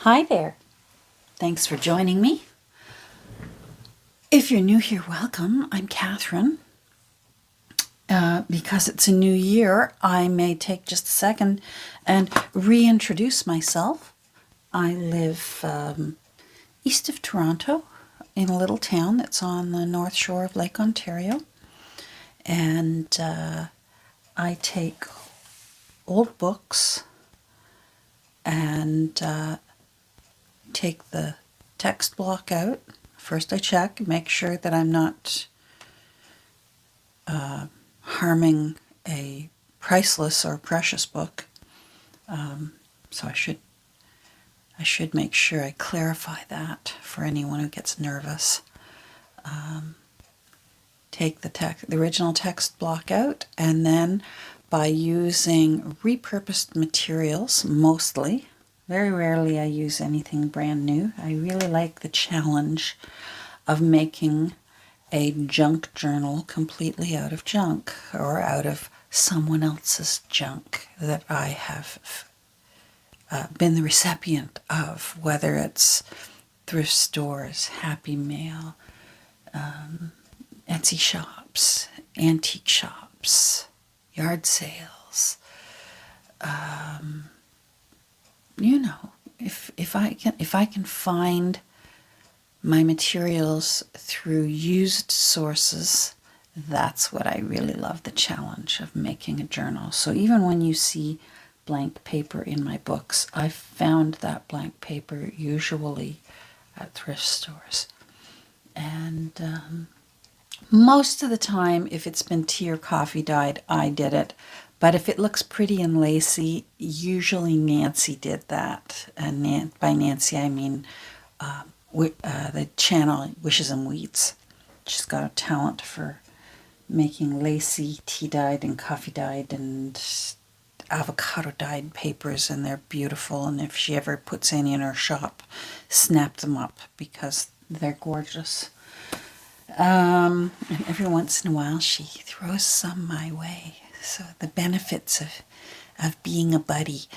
Hi there. Thanks for joining me. If you're new here, welcome. I'm Catherine. Because it's a new year, I may take just a second and reintroduce myself. I live east of Toronto in a little town that's on the north shore of Lake Ontario. And I take old books and take the text block out. First I check, make sure that I'm not harming a priceless or precious book. So I should make sure I clarify that for anyone who gets nervous. Take the original text block out, and then by using repurposed materials, mostly, very rarely I use anything brand new. I really like the challenge of making a junk journal completely out of junk, or out of someone else's junk that I have been the recipient of, whether it's thrift stores, Happy Mail, Etsy shops, antique shops, yard sales. If I can find my materials through used sources, that's what I really love, the challenge of making a journal. So even when you see blank paper in my books, I found that blank paper usually at thrift stores. And most of the time, if it's been tea or coffee dyed, I did it. But if it looks pretty and lacy, usually Nancy did that. And by Nancy, I mean the channel Wishes and Weeds. She's got a talent for making lacy tea-dyed and coffee-dyed and avocado-dyed papers, and they're beautiful. And if she ever puts any in her shop, snap them up because they're gorgeous. And every once in a while, she throws some my way. So the benefits of being a buddy.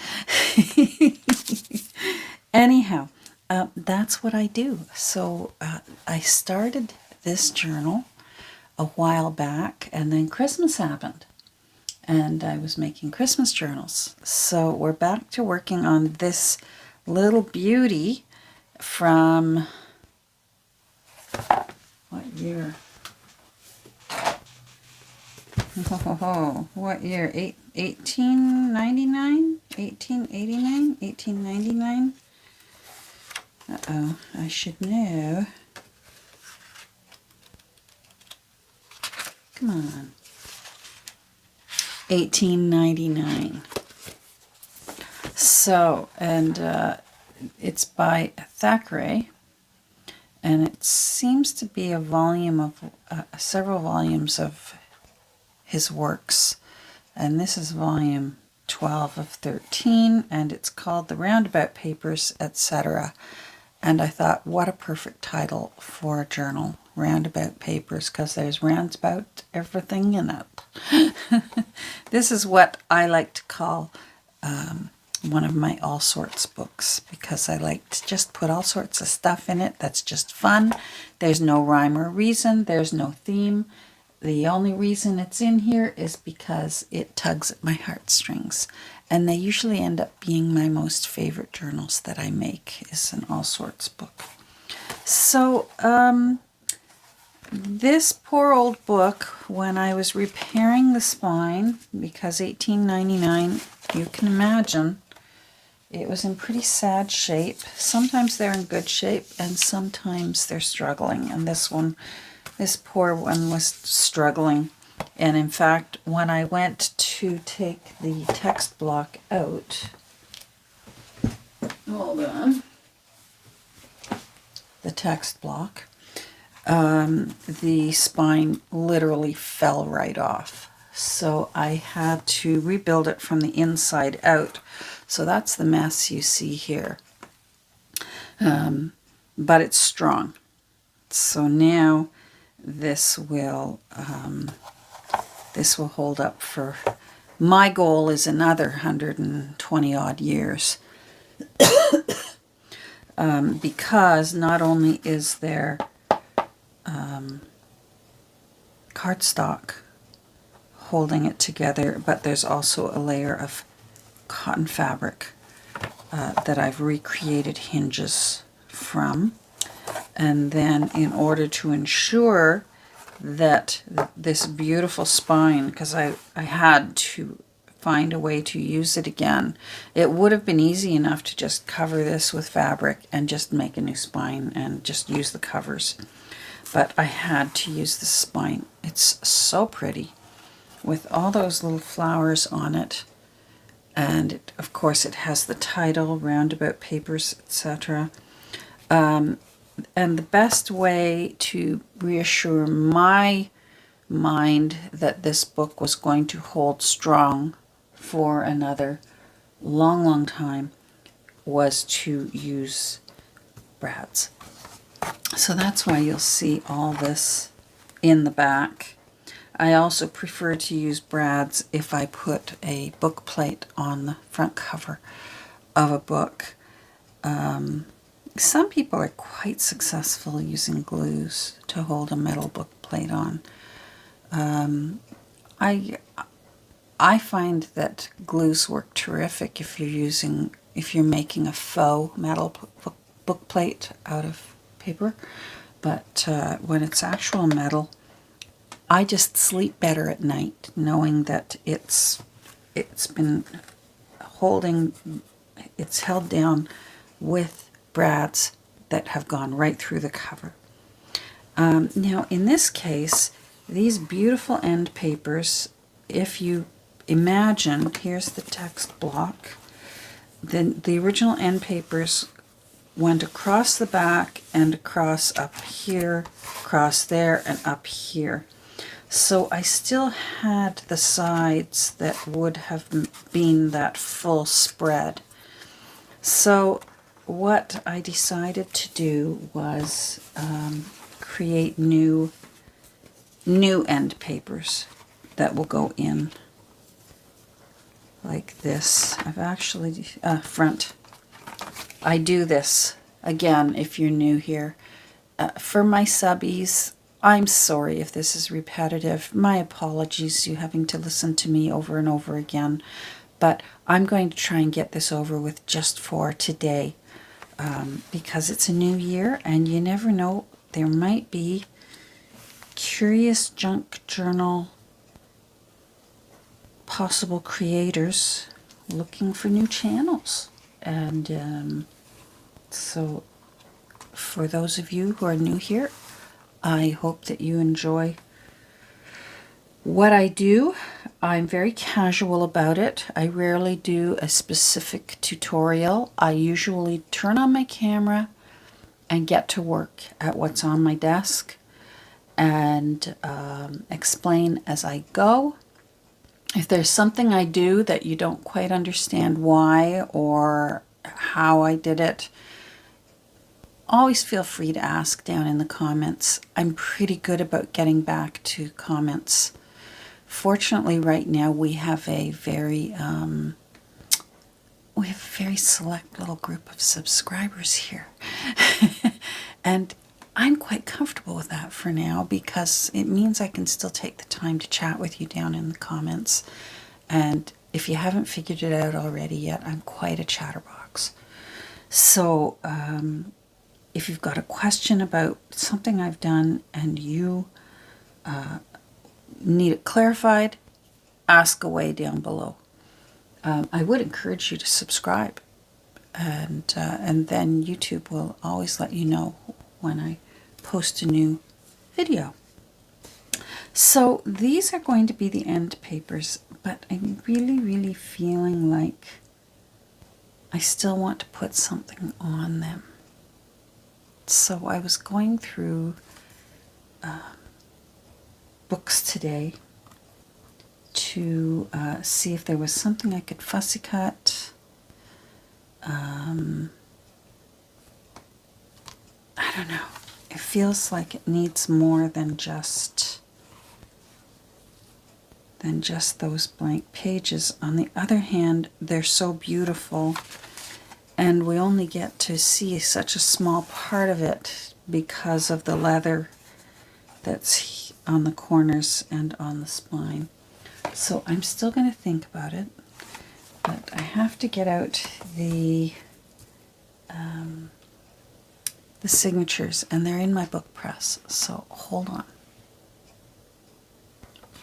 Anyhow, that's what I do. So I started this journal a while back, and then Christmas happened. And I was making Christmas journals. So we're back to working on this little beauty from, what year? Oh, what year? 1899? 1889? 1899? Uh-oh, I should know. Come on. 1899. So, and it's by Thackeray, and it seems to be a volume of several volumes of his works, and this is volume 12 of 13, and it's called The Roundabout Papers, etc. And I thought, what a perfect title for a journal, Roundabout Papers, because there's roundabout everything in it. This is what I like to call one of my all sorts books, because I like to just put all sorts of stuff in it that's just fun. There's no rhyme or reason, there's no theme. The only reason it's in here is because it tugs at my heartstrings. And they usually end up being my most favorite journals that I make, is an all sorts book. So, this poor old book, when I was repairing the spine, because 1899, you can imagine, it was in pretty sad shape. Sometimes they're in good shape, and sometimes they're struggling. And this poor one was struggling. And in fact, when I went to take the text block out, hold on, the text block, the spine literally fell right off. So I had to rebuild it from the inside out. So that's the mess you see here. But it's strong. So now this will hold up for, my goal is another 120 odd years. because not only is there cardstock holding it together, but there's also a layer of cotton fabric that I've recreated hinges from. And then in order to ensure that this beautiful spine, because I had to find a way to use it again. It would have been easy enough to just cover this with fabric and just make a new spine and just use the covers. But I had to use the spine. It's so pretty with all those little flowers on it. And it, of course it has the title, Roundabout Papers, etc. And the best way to reassure my mind that this book was going to hold strong for another long time was to use brads. So that's why you'll see all this in the back. I also prefer to use brads if I put a book plate on the front cover of a book. Some people are quite successful using glues to hold a metal book plate on. I find that glues work terrific if you're making a faux metal book plate out of paper, but when it's actual metal, I just sleep better at night knowing that it's held down with brads that have gone right through the cover. Now in this case, these beautiful end papers, if you imagine, here's the text block, then the original end papers went across the back and across up here, across there, and up here. So I still had the sides that would have been that full spread. So what I decided to do was create new end papers that will go in like this. I've actually, front. I do this, again, if you're new here. For my subbies, I'm sorry if this is repetitive. My apologies, you having to listen to me over and over again. But I'm going to try and get this over with just for today. Because it's a new year and you never know, there might be curious junk journal possible creators looking for new channels. And so for those of you who are new here, I hope that you enjoy what I do. I'm very casual about it. I rarely do a specific tutorial. I usually turn on my camera and get to work at what's on my desk and explain as I go. If there's something I do that you don't quite understand why or how I did it, always feel free to ask down in the comments. I'm pretty good about getting back to comments. Fortunately, right now we have a very select little group of subscribers here. And I'm quite comfortable with that for now because it means I can still take the time to chat with you down in the comments. And if you haven't figured it out already yet, I'm quite a chatterbox. So if you've got a question about something I've done and you need it clarified, ask away down below. I would encourage you to subscribe, and then YouTube will always let you know when I post a new video. So these are going to be the end papers, but I'm really feeling like I still want to put something on them. So I was going through books today to see if there was something I could fussy cut. I don't know. It feels like it needs more than just those blank pages. On the other hand, they're so beautiful and we only get to see such a small part of it because of the leather that's on the corners and on the spine. So I'm still going to think about it, but I have to get out the signatures, and they're in my book press, so hold on.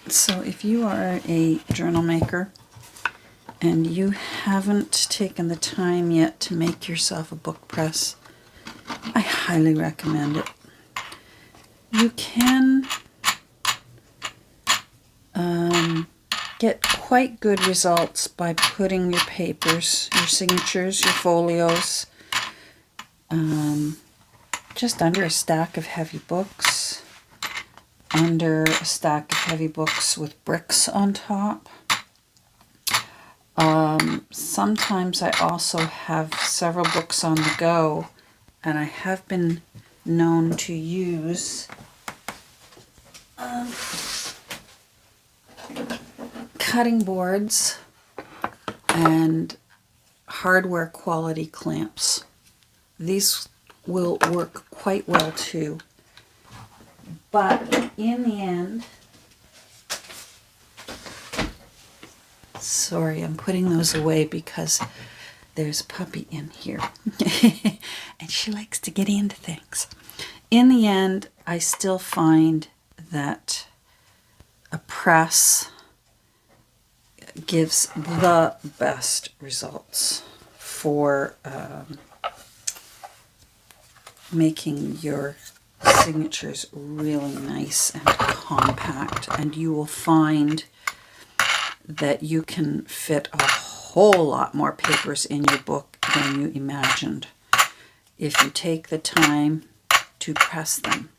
So if you are a journal maker and you haven't taken the time yet to make yourself a book press, I highly recommend it. You can get quite good results by putting your papers, your signatures, your folios, just under a stack of heavy books, under a stack of heavy books with bricks on top. Sometimes I also have several books on the go, and I have been known to use cutting boards and hardware quality clamps. These will work quite well too. But in the end, sorry, I'm putting those away because there's a puppy in here and she likes to get into things. In the end, I still find that a press gives the best results for making your signatures really nice and compact, and you will find that you can fit a whole lot more papers in your book than you imagined if you take the time to press them.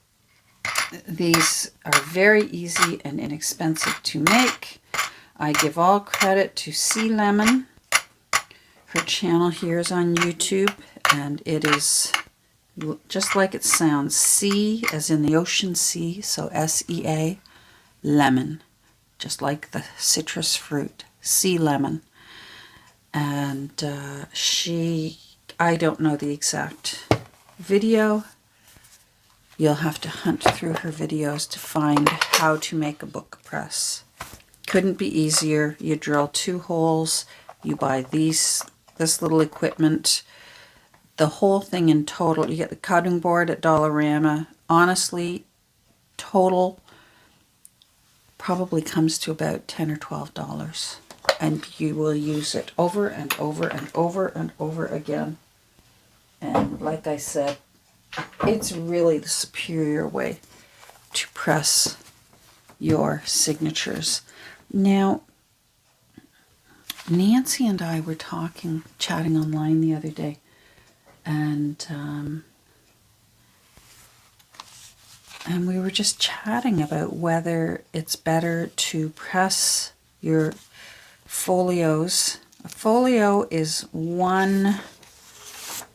These are very easy and inexpensive to make. I give all credit to C Lemon. Her channel here is on YouTube, and it is just like it sounds. C as in the ocean sea, so S-E-A, lemon, just like the citrus fruit, C Lemon. And I don't know the exact video. You'll have to hunt through her videos to find how to make a book press. Couldn't be easier. You drill 2 holes, you buy this little equipment. The whole thing in total, you get the cutting board at Dollarama. Honestly, total probably comes to about $10 or $12. And you will use it over and over and over and over again. And like I said, it's really the superior way to press your signatures. Now, Nancy and I were chatting online the other day, and we were just chatting about whether it's better to press your folios. A folio is one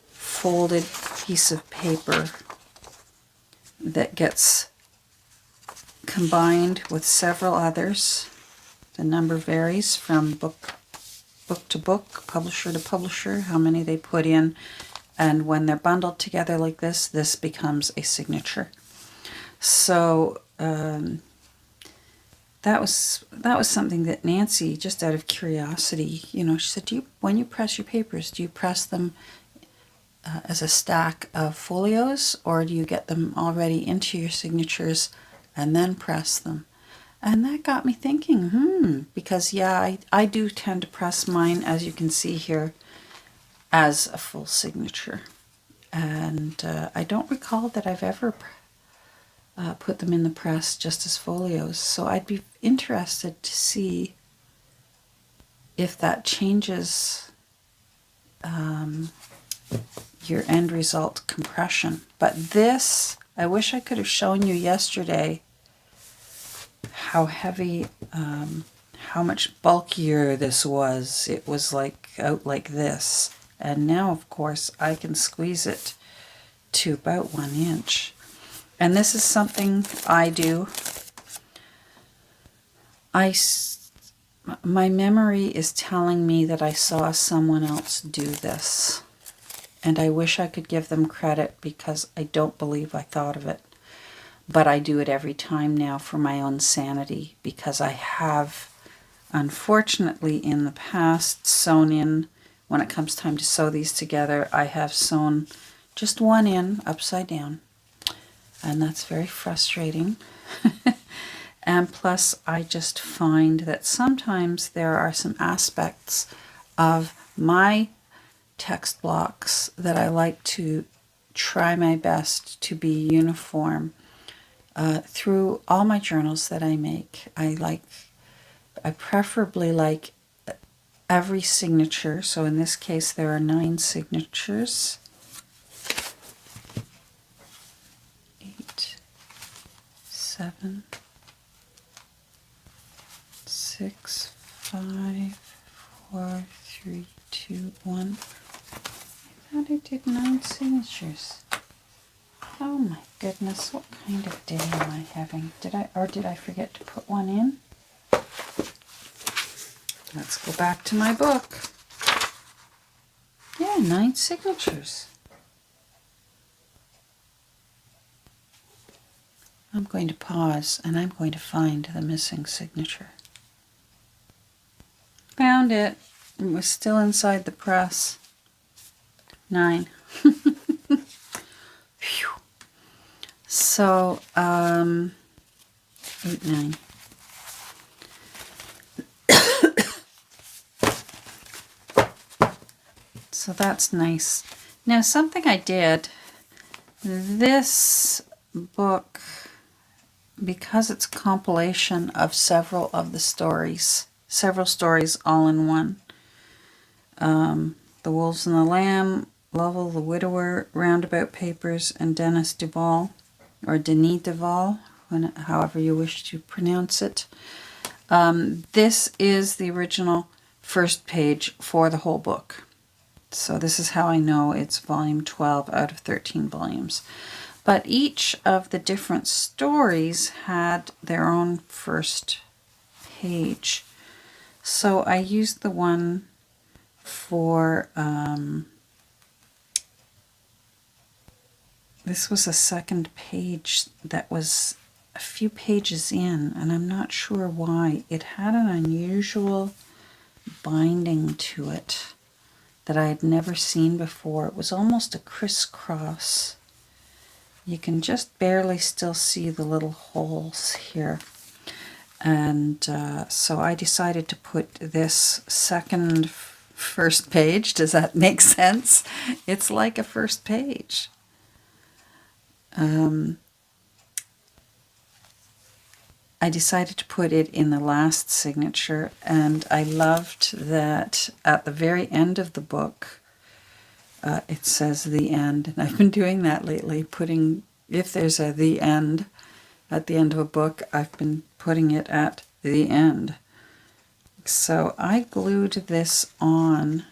folded piece of paper that gets combined with several others. The number varies from book to book, publisher to publisher, how many they put in, and when they're bundled together like this becomes a signature. So that was something that Nancy, just out of curiosity, she said, when you press your papers, do you press them as a stack of folios, or do you get them already into your signatures and then press them? And that got me thinking, because yeah, I do tend to press mine, as you can see here, as a full signature. And I don't recall that I've ever put them in the press just as folios. So I'd be interested to see if that changes your end result compression. But this, I wish I could have shown you yesterday how heavy, how much bulkier this was. It was out like this. And now, of course, I can squeeze it to about 1 inch. And this is something I do. My memory is telling me that I saw someone else do this. and I wish I could give them credit because I don't believe I thought of it. But I do it every time now for my own sanity, because I have, unfortunately, in the past sewn in, when it comes time to sew these together, I have sewn just one in upside down. And that's very frustrating. And plus, I just find that sometimes there are some aspects of my text blocks that I like to try my best to be uniform through all my journals that I make. I preferably like every signature. So in this case, there are 9 signatures. 8, 7, 6, 5, 4, 3, 2, 1. I thought I did 9 signatures. Oh my goodness, what kind of day am I having? Did I forget to put one in? Let's go back to my book. Yeah, 9 signatures. I'm going to pause and I'm going to find the missing signature. Found it. It was still inside the press. 9. Phew. So, 8, 9. So that's nice. Now, something I did, this book, because it's a compilation of several stories all in one. The Wolves and the Lamb, Lovell the Widower, Roundabout Papers, and Denis Duval, or Denis Duval, however you wish to pronounce it. This is the original first page for the whole book. So this is how I know it's volume 12 out of 13 volumes. But each of the different stories had their own first page. So I used the one for, this was a second page that was a few pages in, and I'm not sure why. It had an unusual binding to it that I had never seen before. It was almost a crisscross. You can just barely still see the little holes here. And so I decided to put this second first page. Does that make sense? It's like a first page. I decided to put it in the last signature, and I loved that at the very end of the book, it says the end. And I've been doing that lately, putting, if there's a the end at the end of a book, I've been putting it at the end. So I glued this on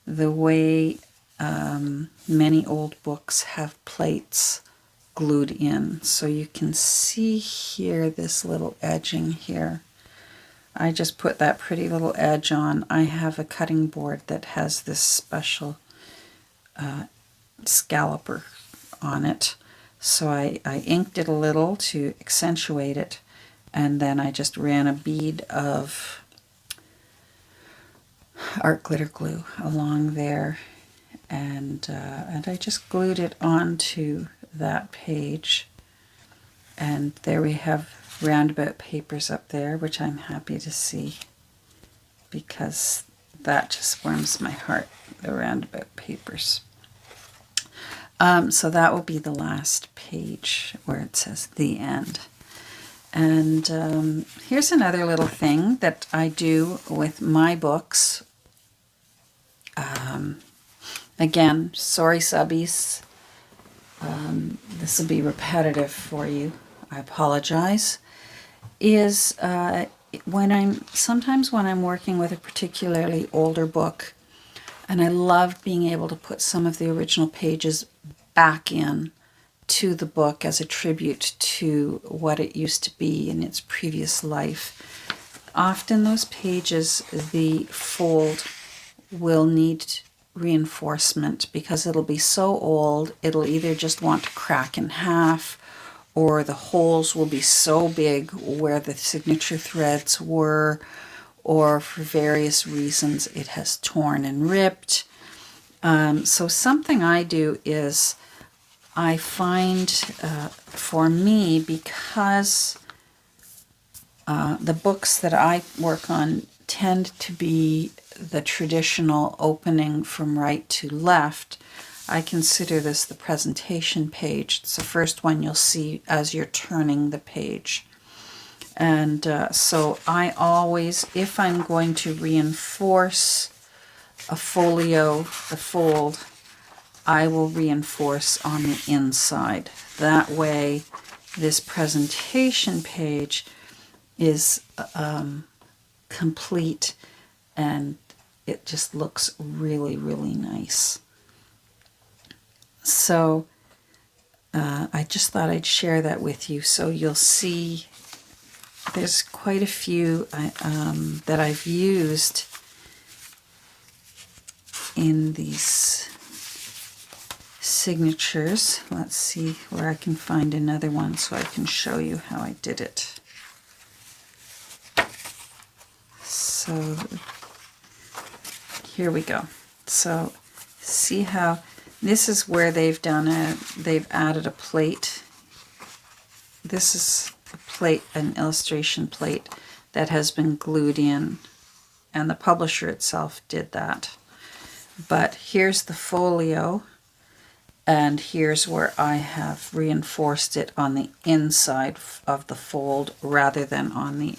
the way many old books have plates glued in. So you can see here this little edging here. I just put that pretty little edge on. I have a cutting board that has this special scalloper on it. So I inked it a little to accentuate it, and then I just ran a bead of art glitter glue along there, and I just glued it onto that page. And there we have Roundabout Papers up there, which I'm happy to see because that just warms my heart, the Roundabout Papers. So that will be the last page where it says the end. And here's another little thing that I do with my books. Again, sorry subbies. This will be repetitive for you. I apologize. Is sometimes when I'm working with a particularly older book, and I love being able to put some of the original pages back in to the book as a tribute to what it used to be in its previous life. Often those pages, the fold will need reinforcement because it'll be so old, it'll either just want to crack in half, or the holes will be so big where the signature threads were, or for various reasons it has torn and ripped. So something I do is I find, for me, because the books that I work on tend to be the traditional opening from right to left, I consider this the presentation page. It's the first one you'll see as you're turning the page. And so I always, if I'm going to reinforce a folio, the fold, I will reinforce on the inside. That way, this presentation page is complete and it just looks really, really nice. So I just thought I'd share that with you so you'll see there's quite a few that I've used in these signatures. Let's see where I can find another one so I can show you how I did it. So here we go. So see how this is where they've added a plate. This is a plate, an illustration plate that has been glued in, and the publisher itself did that. But here's the folio, and here's where I have reinforced it on the inside of the fold rather than on the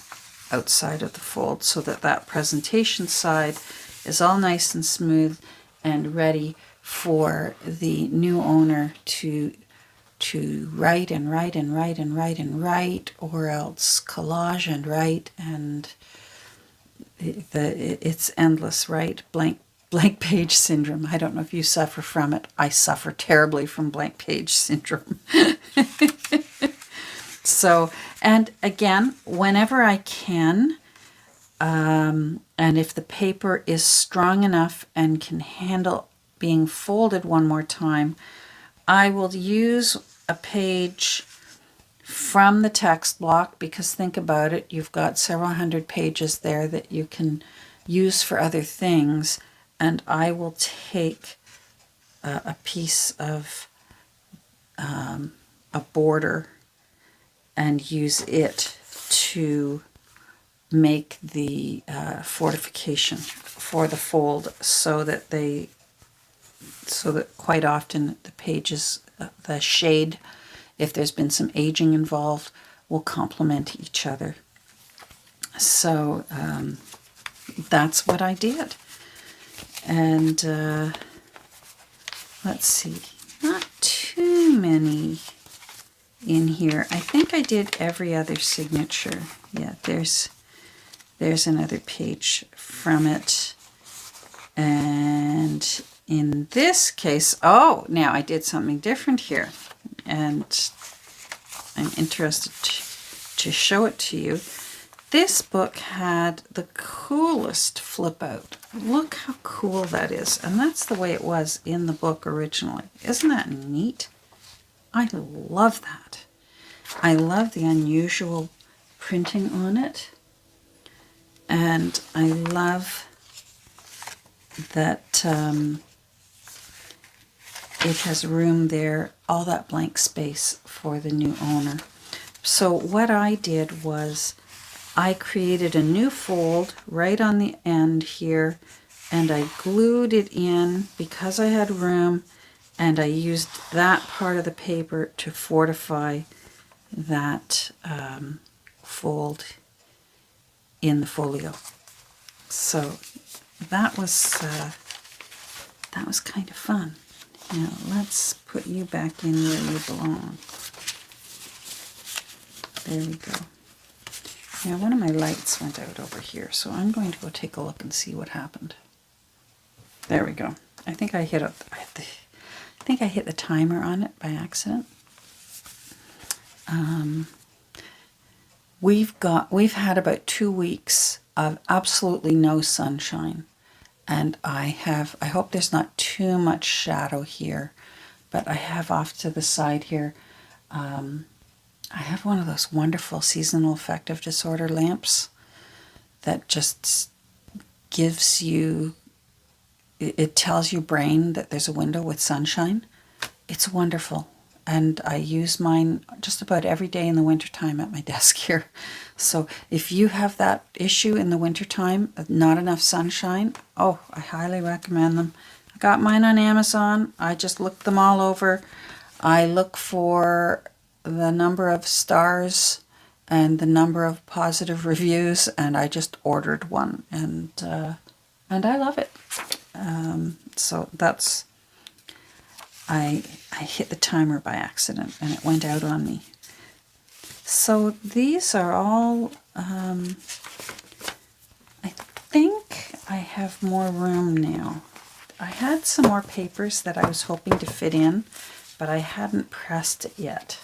outside of the fold, so that that presentation side is all nice and smooth and ready for the new owner to write and write and write and write and write, or else collage and write, and it's endless, right? Blank page syndrome. I don't know if you suffer from it. I suffer terribly from blank page syndrome. So, and again, whenever I can, and if the paper is strong enough and can handle being folded one more time, I will use a page from the text block, because think about it, you've got several hundred pages there that you can use for other things, and I will take a piece of a border and use it to make the fortification for the fold, so that quite often the pages, the shade, if there's been some aging involved, will complement each other. So that's what I did. And let's see, not too many in here. I think I did every other signature. Yeah, there's another page from it. And in this case, oh, now I did something different here, and I'm interested to show it to you. This book had the coolest flip out. Look how cool that is. And that's the way it was in the book originally. Isn't that neat? I love that. I love the unusual printing on it. And I love that it has room there, all that blank space for the new owner. So what I did was I created a new fold right on the end here, and I glued it in because I had room, and I used that part of the paper to fortify that fold in the folio. So that was kind of fun. Now let's put you back in where you belong. There we go. Now one of my lights went out over here, so I'm going to go take a look and see what happened. There we go. I think I hit the timer on it by accident. We've had about 2 weeks of absolutely no sunshine, And I hope there's not too much shadow here, but I have off to the side here, I have one of those wonderful seasonal affective disorder lamps that just gives you, it tells your brain that there's a window with sunshine. It's wonderful. And I use mine just about every day in the wintertime at my desk here. So if you have that issue in the wintertime, not enough sunshine, oh, I highly recommend them. I got mine on Amazon. I just looked them all over. I look for the number of stars and the number of positive reviews, and I just ordered one, and I love it. So that's, I hit the timer by accident and it went out on me. So these are all, I think I have more room now. I had some more papers that I was hoping to fit in, but I hadn't pressed it yet.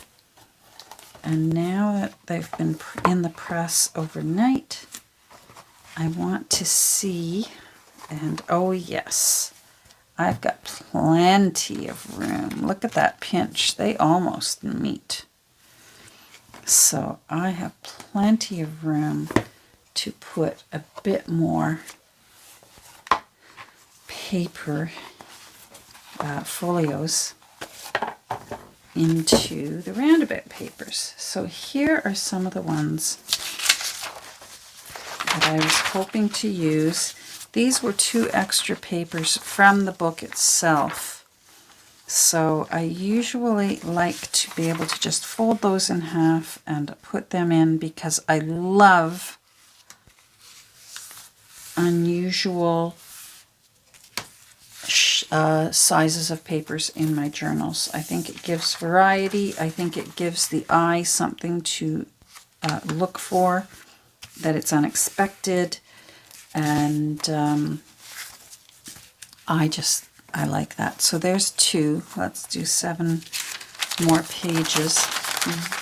And now that they've been in the press overnight, I want to see, and oh yes, I've got plenty of room. Look at that pinch. They almost meet. So I have plenty of room to put a bit more paper folios into the Roundabout papers. So here are some of the ones that I was hoping to use. These were 2 extra papers from the book itself. So I usually like to be able to just fold those in half and put them in, because I love unusual sizes of papers in my journals. I think it gives variety. I think it gives the eye something to look for, that it's unexpected, and I like that. So there's 2. Let's do 7 more pages.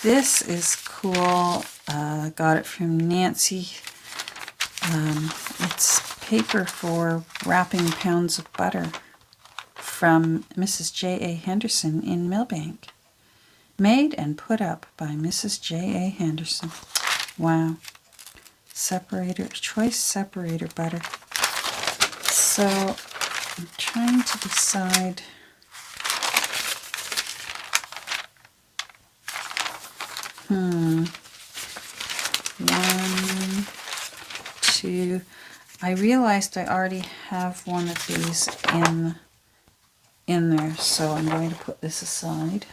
This is cool. Got it from Nancy. It's paper for wrapping pounds of butter from Mrs. J.A. Henderson in Millbank. Made and put up by Mrs. J.A. Henderson. Wow. Separator, choice separator butter. So I'm trying to decide. One, 2. I realized I already have one of these in there, so I'm going to put this aside.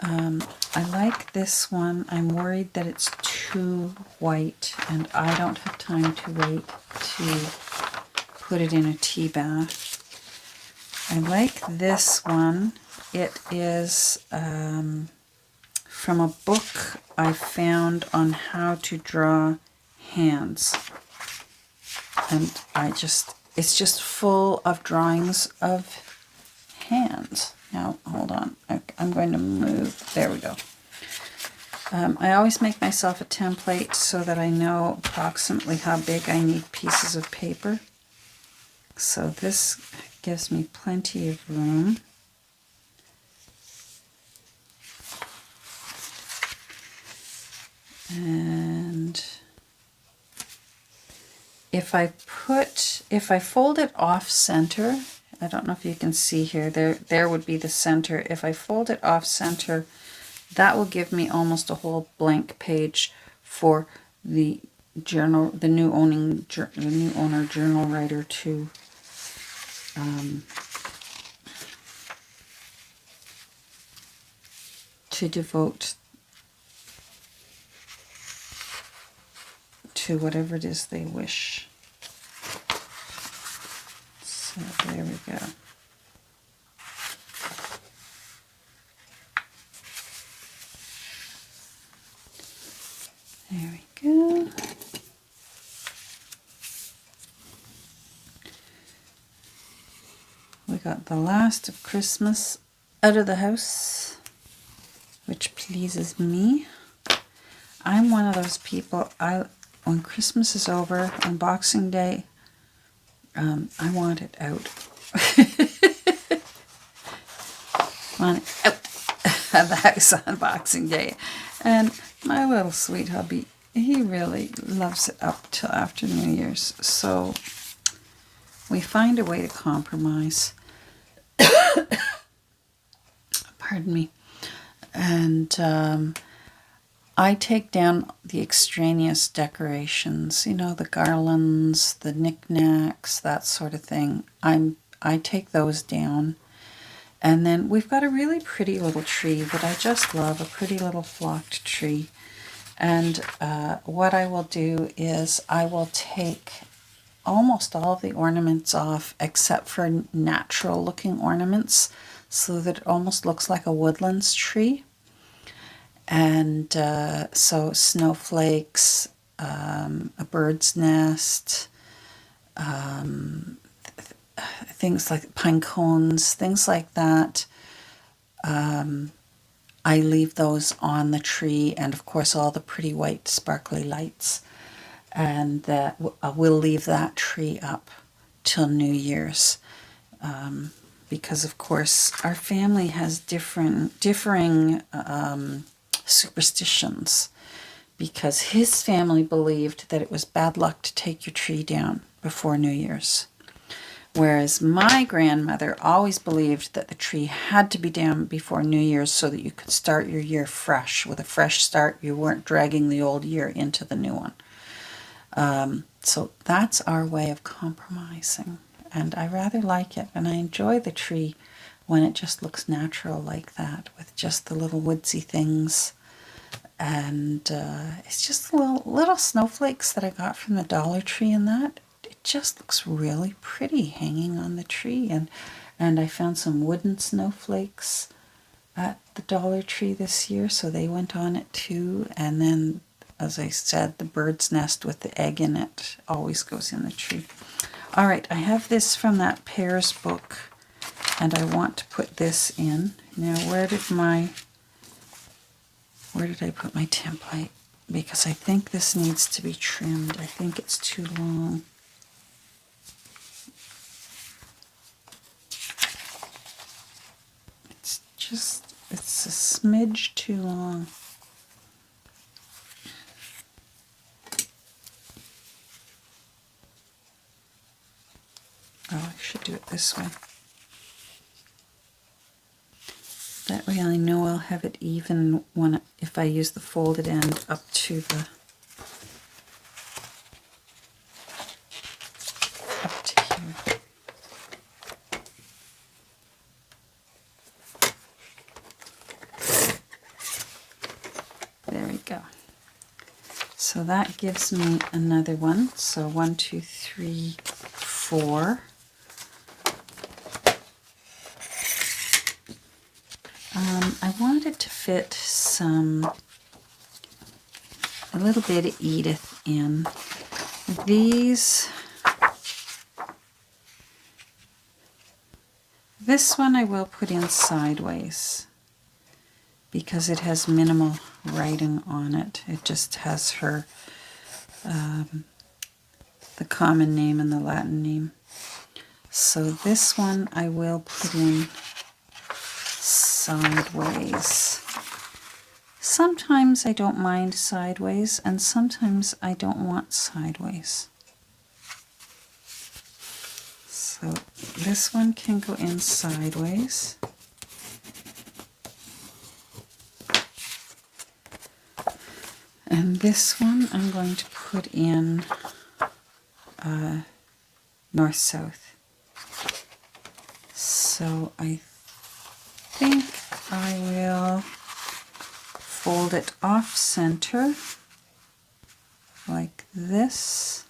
I like this one. I'm worried that it's too white, and I don't have time to wait to put it in a tea bath. I like this one. It is from a book I found on how to draw hands. And it's just full of drawings of hands. Now, hold on. I'm going to move. There we go. I always make myself a template so that I know approximately how big I need pieces of paper. So this gives me plenty of room. And if I fold it off center, I don't know if you can see here, there would be the center. If I fold it off center, that will give me almost a whole blank page for the journal, the new owner journal writer to devote to whatever it is they wish. So there we go. There we go. We got the last of Christmas out of the house, which pleases me. I'm one of those people, when Christmas is over, on Boxing Day, I want it out. Want it out of the house on Boxing Day. And my little sweet hubby, he really loves it up till after New Year's. So we find a way to compromise. Pardon me. And I take down the extraneous decorations, you know, the garlands, the knickknacks, that sort of thing. I take those down. And then we've got a really pretty little tree that I just love, a pretty little flocked tree. And what I will do is I will take almost all of the ornaments off except for natural looking ornaments so that it almost looks like a woodlands tree. And so snowflakes, a bird's nest, things like pine cones, things like that. I leave those on the tree, and of course all the pretty white sparkly lights. And we'll leave that tree up till New Year's. Because of course our family has differing superstitions, because his family believed that it was bad luck to take your tree down before New Year's. Whereas my grandmother always believed that the tree had to be down before New Year's so that you could start your year fresh. With a fresh start, you weren't dragging the old year into the new one. So that's our way of compromising. And I rather like it. And I enjoy the tree when it just looks natural like that, with just the little woodsy things. And it's just little snowflakes that I got from the Dollar Tree, and that it just looks really pretty hanging on the tree. And I found some wooden snowflakes at the Dollar Tree this year, so they went on it too. And then, as I said, the bird's nest with the egg in it always goes in the tree. All right, I have this from that Pears book, and I want to put this in. Now, where did I put my template? Because I think this needs to be trimmed. I think it's too long. It's a smidge too long. Oh, I should do it this way. That way I know I'll have it even if I use the folded end up to here. There we go. So that gives me another one. So 1, 2, 3, 4. I wanted to fit a little bit of Edith in. This one I will put in sideways because it has minimal writing on it. It just has her, the common name and the Latin name. So this one I will put in sideways. Sometimes I don't mind sideways, and sometimes I don't want sideways. So this one can go in sideways. And this one I'm going to put in north-south. So I think I will fold it off center like this.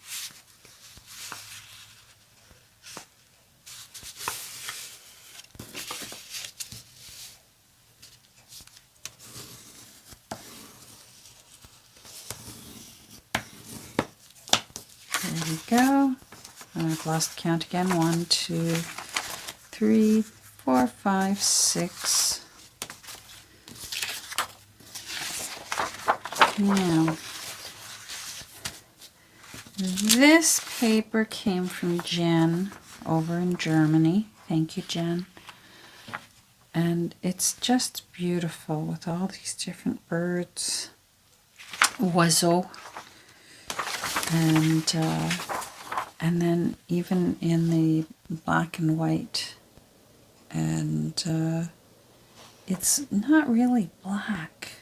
There we go. And I've lost count again. 1, 2, 3, 4, 5, 6. Now, This paper came from Jen over in Germany. Thank you, Jen. And it's just beautiful with all these different birds. Oiseaux. And then even in the black and white. And it's not really black.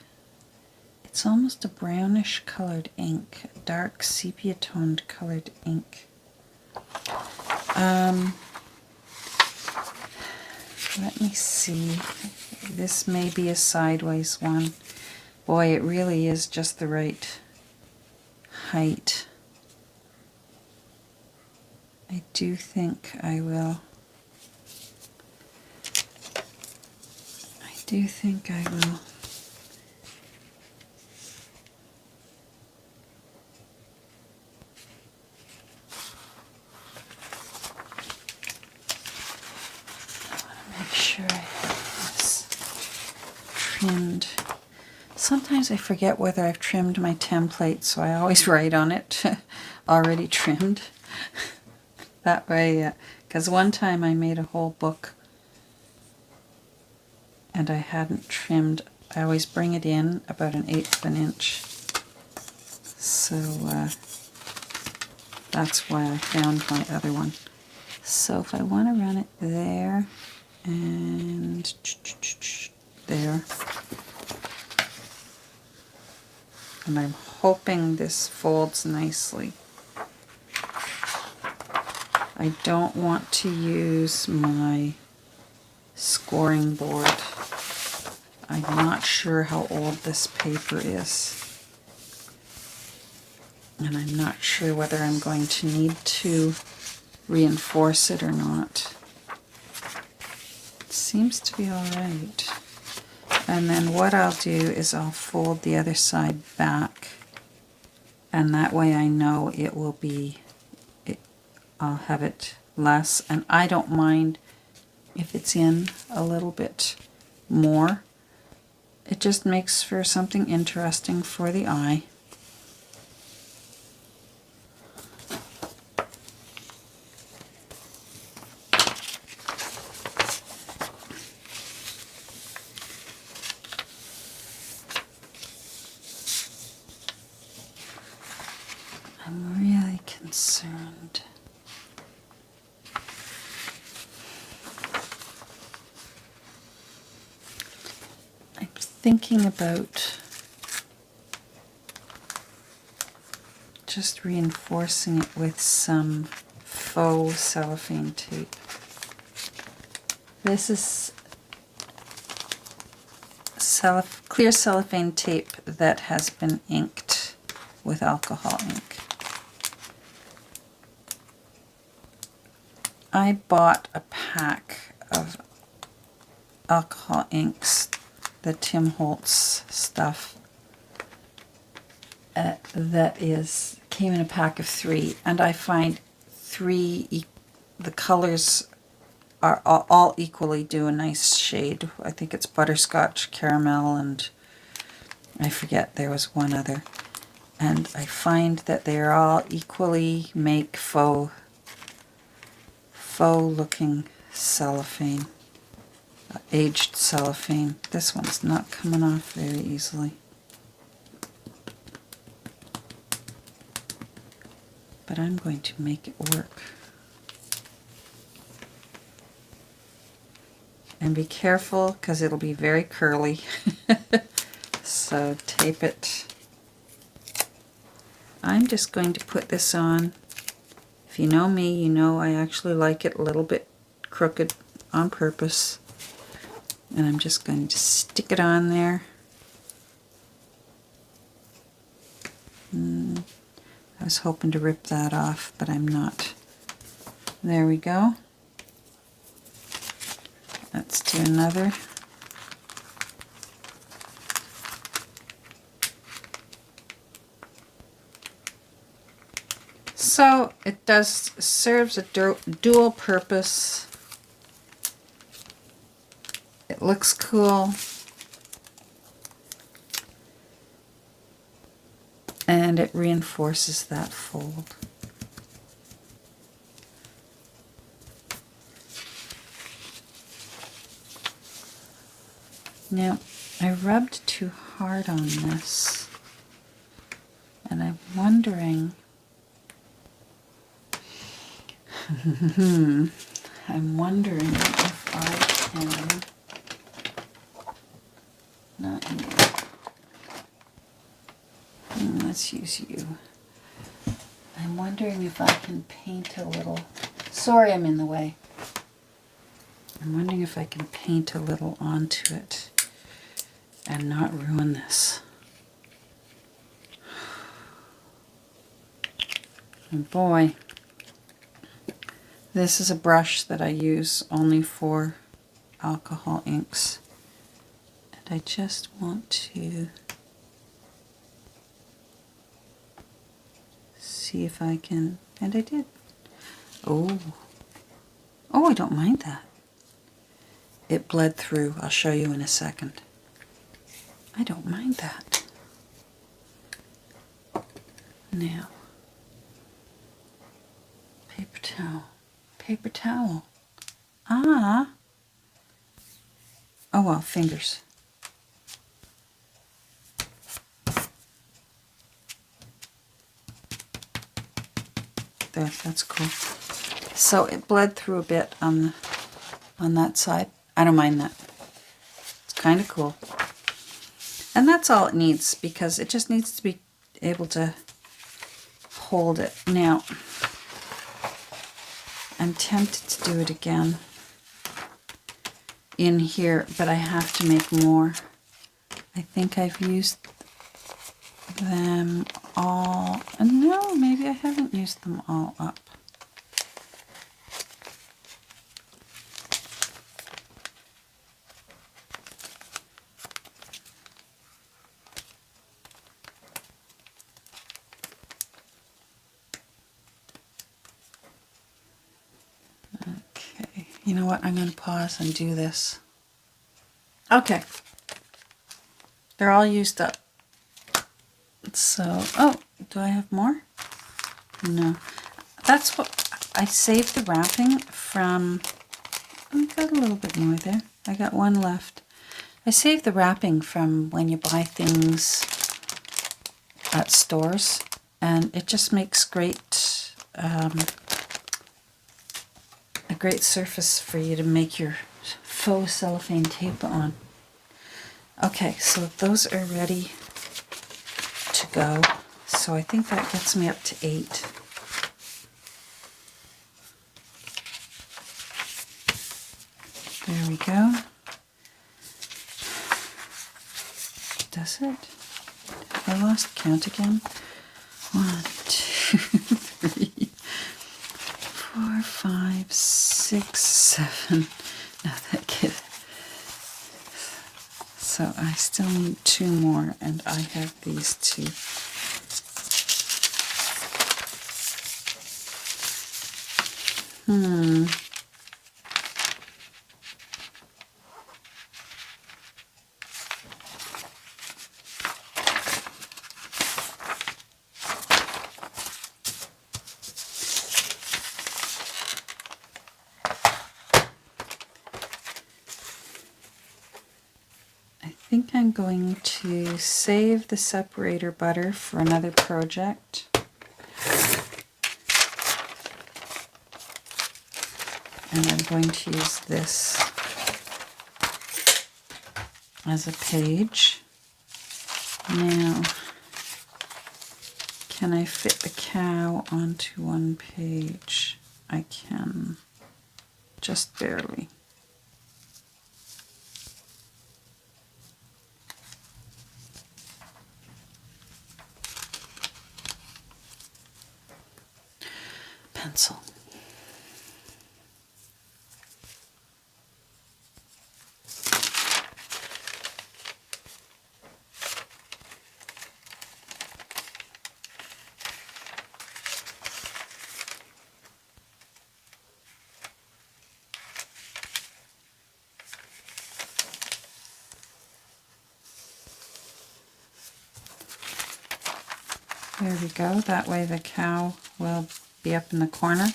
It's almost a brownish colored ink, a dark sepia toned colored ink. Let me see. This may be a sideways one. Boy, it really is just the right height. I do think I will. Make sure I have this trimmed. Sometimes I forget whether I've trimmed my template, so I always write on it, already trimmed. That way, because one time I made a whole book and I hadn't trimmed. I always bring it in about 1/8 of an inch. So that's why I found my other one. So if I want to run it there and there, and I'm hoping this folds nicely. I don't want to use my scoring board. I'm not sure how old this paper is. And I'm not sure whether I'm going to need to reinforce it or not. It seems to be all right. And then what I'll do is I'll fold the other side back, and that way I know it will be, I'll have it less, and I don't mind if it's in a little bit more. It just makes for something interesting for the eye. I'm really concerned. I'm thinking about just reinforcing it with some faux cellophane tape. This is clear cellophane tape that has been inked with alcohol ink. I bought a pack of alcohol inks, the Tim Holtz stuff, came in a pack of 3, and I find the colors are all equally do a nice shade. I think it's butterscotch, caramel, and I forget, there was one other. And I find that they're all equally make faux looking cellophane, aged cellophane. This one's not coming off very easily. But I'm going to make it work. And be careful, because it'll be very curly. So tape it. I'm just going to put this on. If you know me, you know I actually like it a little bit crooked on purpose. And I'm just going to stick it on there. I was hoping to rip that off, but I'm not. There we go. Let's do another. So it serves a dual purpose. It looks cool. And it reinforces that fold. Now, I rubbed too hard on this, and I'm wondering, I'm wondering if I can, not you, let's use you. I'm wondering if I can paint a little, sorry I'm in the way. I'm wondering if I can paint a little onto it and not ruin this. And boy, this is a brush that I use only for alcohol inks. And I just want to see if I can, and I did. Oh, I don't mind that. It bled through. I'll show you in a second. I don't mind that. Now, paper towel. Paper towel. Ah. Oh well, fingers. There, that's cool. So it bled through a bit on that side. I don't mind that. It's kind of cool. And that's all it needs, because it just needs to be able to hold it. Now, I'm tempted to do it again in here, but I have to make more. I think I've used them all. No, maybe I haven't used them all up. Okay, you know what? I'm going to pause and do this. Okay. They're all used up. So, oh, do I have more? No. That's what, I saved the wrapping from, I got a little bit more there. I got one left. I saved the wrapping from when you buy things at stores, and it just makes great, a great surface for you to make your faux cellophane tape on. Okay, so those are ready to go. So I think that gets me up to 8. There we go. Does it? Have I lost count again? 1, 2, 3, 4, 5, 6, 7. No, that kid. So I still need 2 more, and I have these 2. I think I'm going to save the separator butter for another project. And I'm going to use this as a page. Now, can I fit the cow onto one page? I can, just barely. Pencil. There we go. That way the cow will be up in the corner.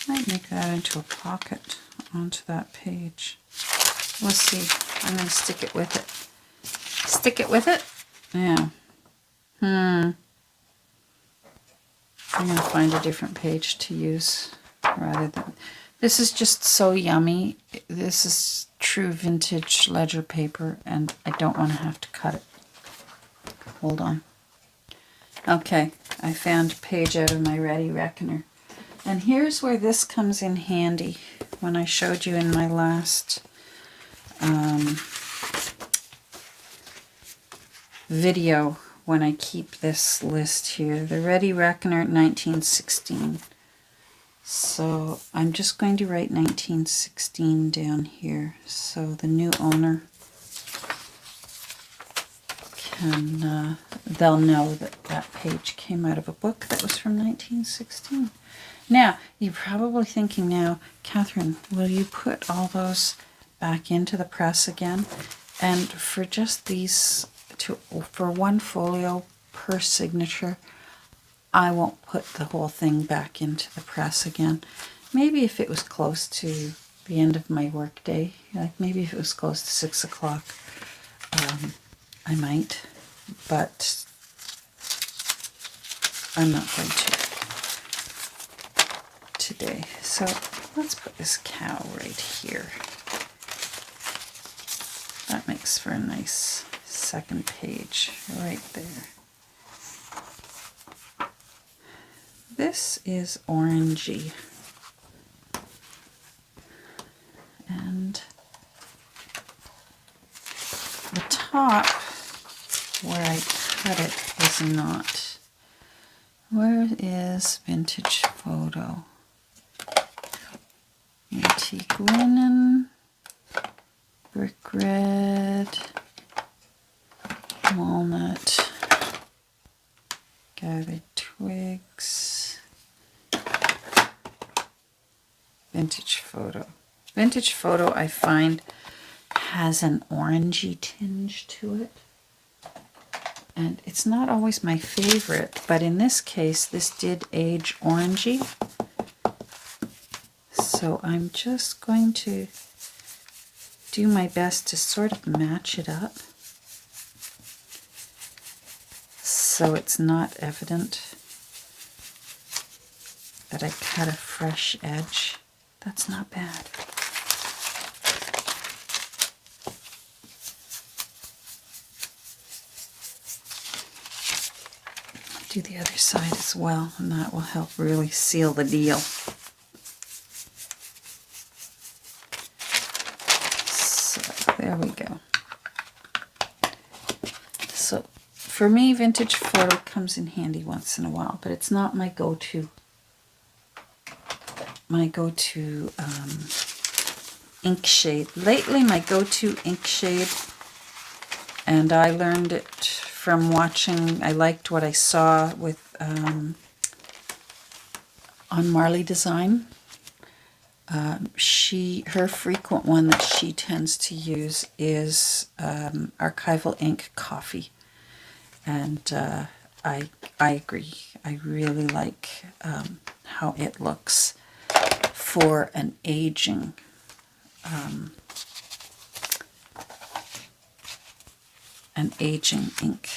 Might make that into a pocket onto that page. We'll see. I'm going to stick it with it. Stick it with it? Yeah. I'm going to find a different page to use rather than... This is just so yummy. This is true vintage ledger paper, and I don't want to have to cut it. Hold on. Okay, I found a page out of my Ready Reckoner. And here's where this comes in handy when I showed you in my last video when I keep this list here. The Ready Reckoner 1916. So I'm just going to write 1916 down here so the new owner can, they'll know that that page came out of a book that was from 1916. Now, you're probably thinking now, Catherine, will you put all those back into the press again? And for just these, for one folio per signature, I won't put the whole thing back into the press again. Maybe if it was close to the end of my work day, like maybe if it was close to 6 o'clock, I might, but I'm not going to today. So let's put this cow right here. That makes for a nice second page right there. This is orangey. And the top where I cut it is not. Where is Vintage Photo? Antique linen, brick red, walnut, gathered twigs, Vintage Photo. Vintage Photo, I find, has an orangey tinge to it. And it's not always my favorite, but in this case, this did age orangey. So I'm just going to do my best to sort of match it up so it's not evident that I cut a fresh edge. That's not bad. Do the other side as well, and that will help really seal the deal. So there we go. So for me, Vintage Photo comes in handy once in a while, but it's not my go-to. My go-to ink shade. Lately, my go-to ink shade, and I learned it from watching, I liked what I saw with on Marley Design. Her frequent one that she tends to use is Archival Ink Coffee, and I agree. I really like how it looks for an aging ink.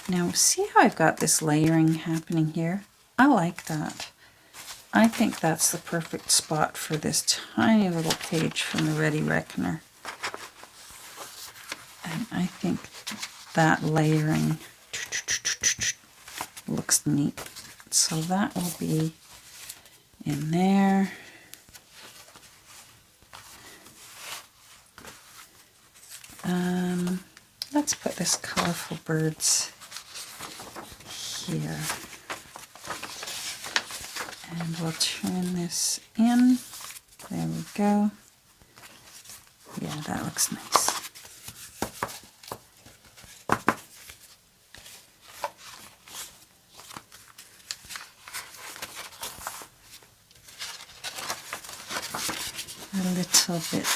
Now see how I've got this layering happening here? I like that. I think that's the perfect spot for this tiny little page from the Ready Reckoner. And I think that layering looks neat. So that will be in there. Let's put this colorful birds here. And we'll turn this in. There we go. Yeah, that looks nice. A little bit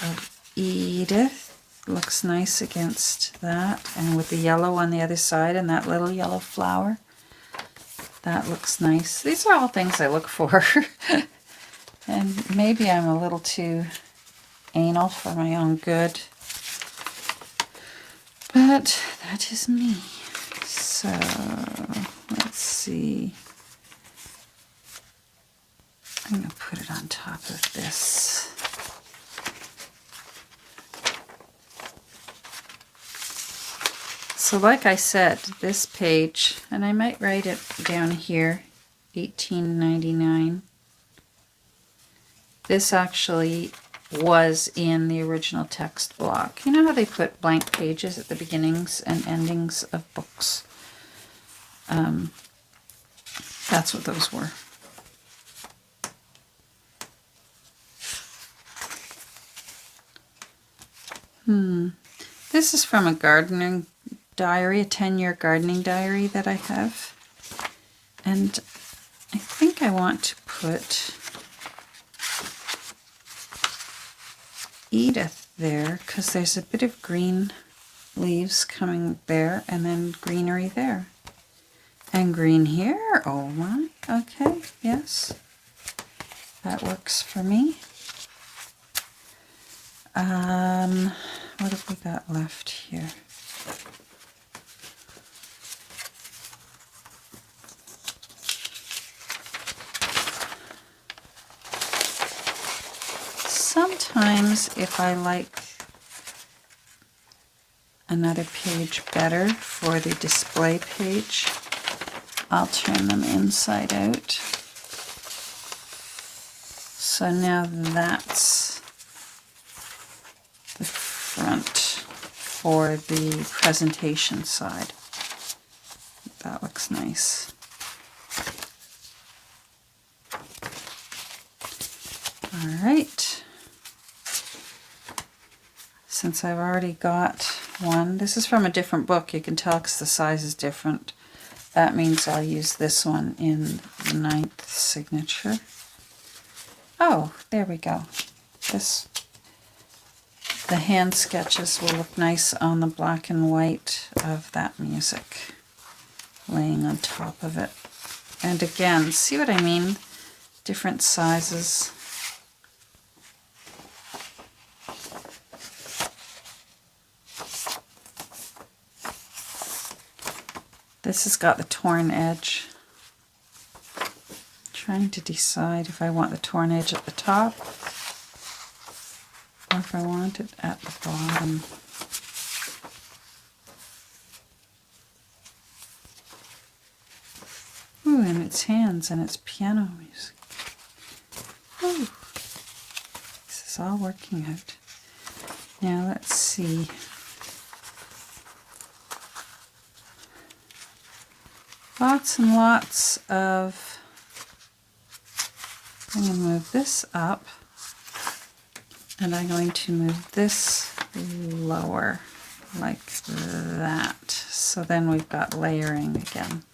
of Edith. Looks nice against that, and with the yellow on the other side and that little yellow flower. That looks nice. These are all things I look for. And maybe I'm a little too anal for my own good, but that is me. So let's see. I'm going to put it on top of this. So like I said, this page, and I might write it down here, 1899. This actually was in the original text block. You know how they put blank pages at the beginnings and endings of books? That's what those were. This is from a gardening diary, a 10-year gardening diary that I have. And I think I want to put Edith there because there's a bit of green leaves coming there and then greenery there. And green here. Oh my. Okay. Yes. That works for me. What have we got left here? Sometimes if I like another page better for the display page, I'll turn them inside out. So now that's the front for the presentation side. That looks nice. All right. Since I've already got one, this is from a different book. You can tell because the size is different. That means I'll use this one in the 9th signature. Oh, there we go. The hand sketches will look nice on the black and white of that music laying on top of it. And again, see what I mean? Different sizes. This has got the torn edge. Trying to decide if I want the torn edge at the top or if I want it at the bottom. Ooh, and it's hands and it's piano music. Ooh. This is all working out. Now let's see. Lots and lots of, I'm going to move this up and I'm going to move this lower like that. So then we've got layering again.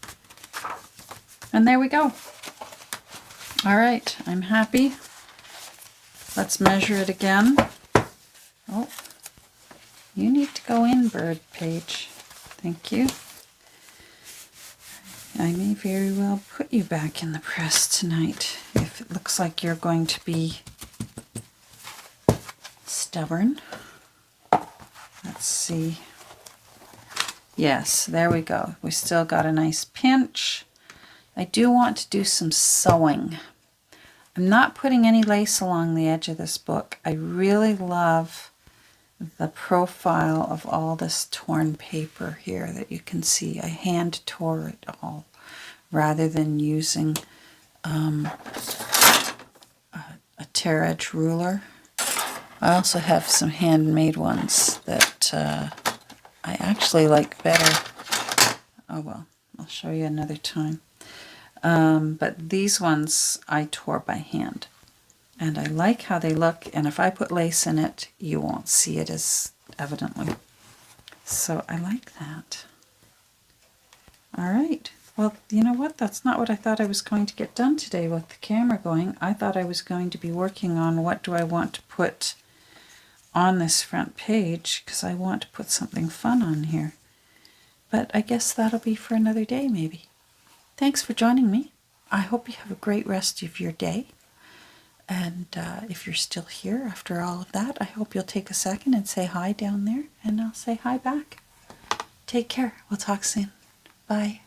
And there we go. All right, I'm happy. Let's measure it again. Oh, you need to go in, bird page. Thank you. I may very well put you back in the press tonight if it looks like you're going to be stubborn. Let's see. Yes, there we go. We still got a nice pinch. I do want to do some sewing. I'm not putting any lace along the edge of this book. I really love the profile of all this torn paper here that you can see. I hand tore it all rather than using a tear edge ruler. I also have some handmade ones that I actually like better. Oh well, I'll show you another time. But these ones I tore by hand. And I like how they look, and if I put lace in it, you won't see it as evidently. So I like that. All right. Well, you know what? That's not what I thought I was going to get done today with the camera going. I thought I was going to be working on what do I want to put on this front page, because I want to put something fun on here. But I guess that'll be for another day, maybe. Thanks for joining me. I hope you have a great rest of your day. And if you're still here after all of that, I hope you'll take a second and say hi down there, and I'll say hi back. Take care. We'll talk soon. Bye.